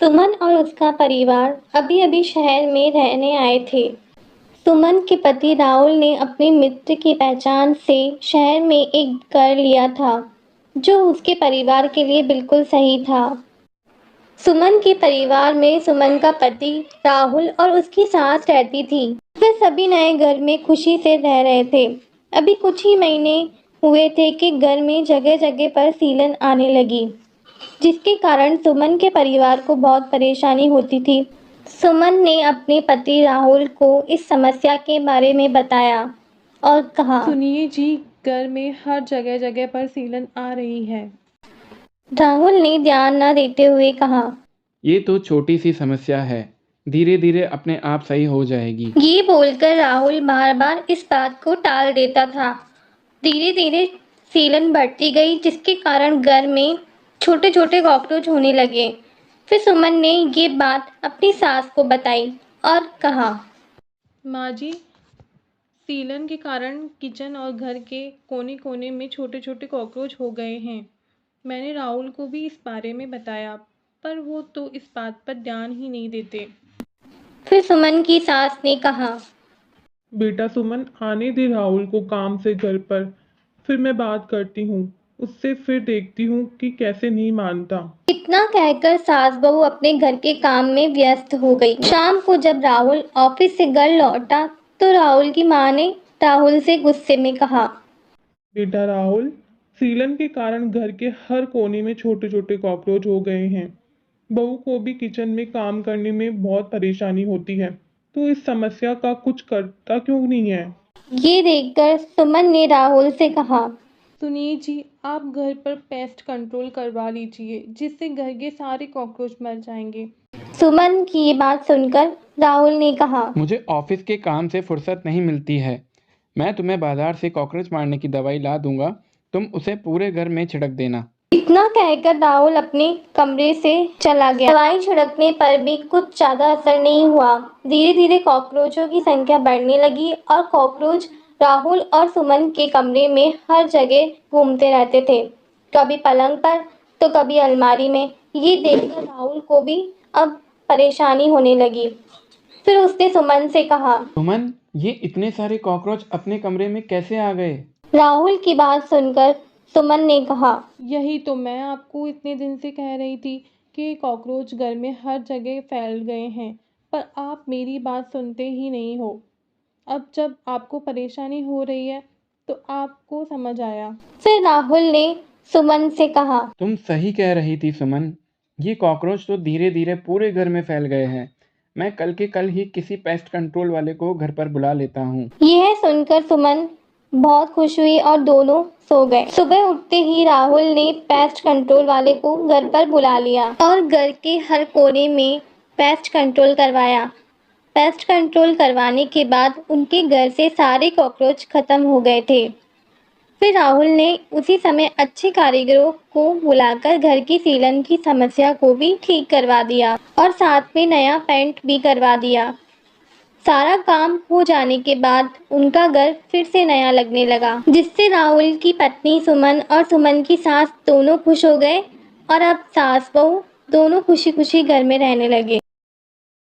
सुमन और उसका परिवार अभी-अभी शहर में रहने आए थे। सुमन के पति राहुल ने अपने मित्र की पहचान से शहर में एक घर लिया था, जो उसके परिवार के लिए बिल्कुल सही था। सुमन के परिवार में सुमन का पति राहुल और उसकी सास रहती थी। वे सभी नए घर में खुशी से रह रहे थे। अभी कुछ ही महीने हुए थे कि घर में जगह-जगह पर सीलन आने लगी, जिसके कारण सुमन के परिवार को बहुत परेशानी होती थी। सुमन ने अपने पति राहुल को इस समस्या के बारे में बताया और कहा, सुनिए जी, घर में हर जगह जगह पर सीलन आ रही है। राहुल ने ध्यान न देते हुए कहा, ये तो छोटी सी समस्या है, धीरे धीरे अपने आप सही हो जाएगी। ये बोलकर राहुल बार बार इस बात को टाल देता था। धीरे धीरे सीलन बढ़ती गई, जिसके कारण घर में छोटे छोटे कॉकरोच होने लगे। फिर सुमन ने ये बात अपनी सास को बताई और कहा, माँ जी, सीलन के कारण किचन और घर के कोने कोने में छोटे छोटे कॉकरोच हो गए हैं। मैंने राहुल को भी इस बारे में बताया, पर वो तो इस बात पर ध्यान ही नहीं देते। फिर सुमन की सास ने कहा, बेटा सुमन, आने दे राहुल को काम से घर पर, फिर मैं बात करती हूँ उससे, फिर देखती हूँ कि कैसे नहीं मानता। इतना कहकर सास बहू अपने घर के काम में व्यस्त हो गई। शाम को जब राहुल ऑफिस से घर लौटा तो राहुल की माँ ने राहुल से गुस्से में कहा, बेटा राहुल, सीलन के कारण घर के हर कोने में छोटे छोटे कॉकरोच हो गए हैं। बहू को भी किचन में काम करने में बहुत परेशानी होती है, तो इस समस्या का कुछ करता क्यों नहीं है? ये देखकर सुमन ने राहुल से कहा, सुनिए जी, आप घर पर पेस्ट कंट्रोल करवा लीजिए, जिससे घर के सारे कॉकरोच मर जाएंगे। सुमन की ये बात सुनकर राहुल ने कहा, मुझे ऑफिस के काम से फुर्सत नहीं मिलती है। मैं तुम्हें बाजार से कॉकरोच मारने की दवाई ला दूंगा, तुम उसे पूरे घर में छिड़क देना। इतना कहकर राहुल अपने कमरे से चला गया। दवाई छिड़कने पर भी कुछ ज्यादा असर नहीं हुआ। धीरे धीरे कॉकरोचों की संख्या बढ़ने लगी और कॉकरोच राहुल और सुमन के कमरे में हर जगह घूमते रहते थे, कभी पलंग पर तो कभी अलमारी में। ये देखकर राहुल को भी अब परेशानी होने लगी। फिर उसने सुमन से कहा, सुमन, ये इतने सारे कॉकरोच अपने कमरे में कैसे आ गए? राहुल की बात सुनकर सुमन ने कहा, यही तो मैं आपको इतने दिन से कह रही थी कि कॉकरोच घर में हर जगह फैल गए हैं, पर आप मेरी बात सुनते ही नहीं हो। अब जब आपको परेशानी हो रही है तो आपको समझ आया। फिर राहुल ने सुमन से कहा, तुम सही कह रही थी सुमन, ये कॉकरोच तो धीरे धीरे पूरे घर में फैल गए हैं। मैं कल के कल ही किसी पेस्ट कंट्रोल वाले को घर पर बुला लेता हूँ। यह सुनकर सुमन बहुत खुश हुई और दोनों सो गए। सुबह उठते ही राहुल ने पेस्ट कंट्रोल वाले को घर पर बुला लिया और घर के हर कोने में पेस्ट कंट्रोल करवाया। पेस्ट कंट्रोल करवाने के बाद उनके घर से सारे कॉकरोच खत्म हो गए थे। फिर राहुल ने उसी समय अच्छे कारीगरों को बुलाकर घर की सीलन की समस्या को भी ठीक करवा दिया और साथ में नया पेंट भी करवा दिया। सारा काम हो जाने के बाद उनका घर फिर से नया लगने लगा, जिससे राहुल की पत्नी सुमन और सुमन की सास दोनों खुश हो गए और अब सास बहू दोनों खुशी खुशी घर में रहने लगे।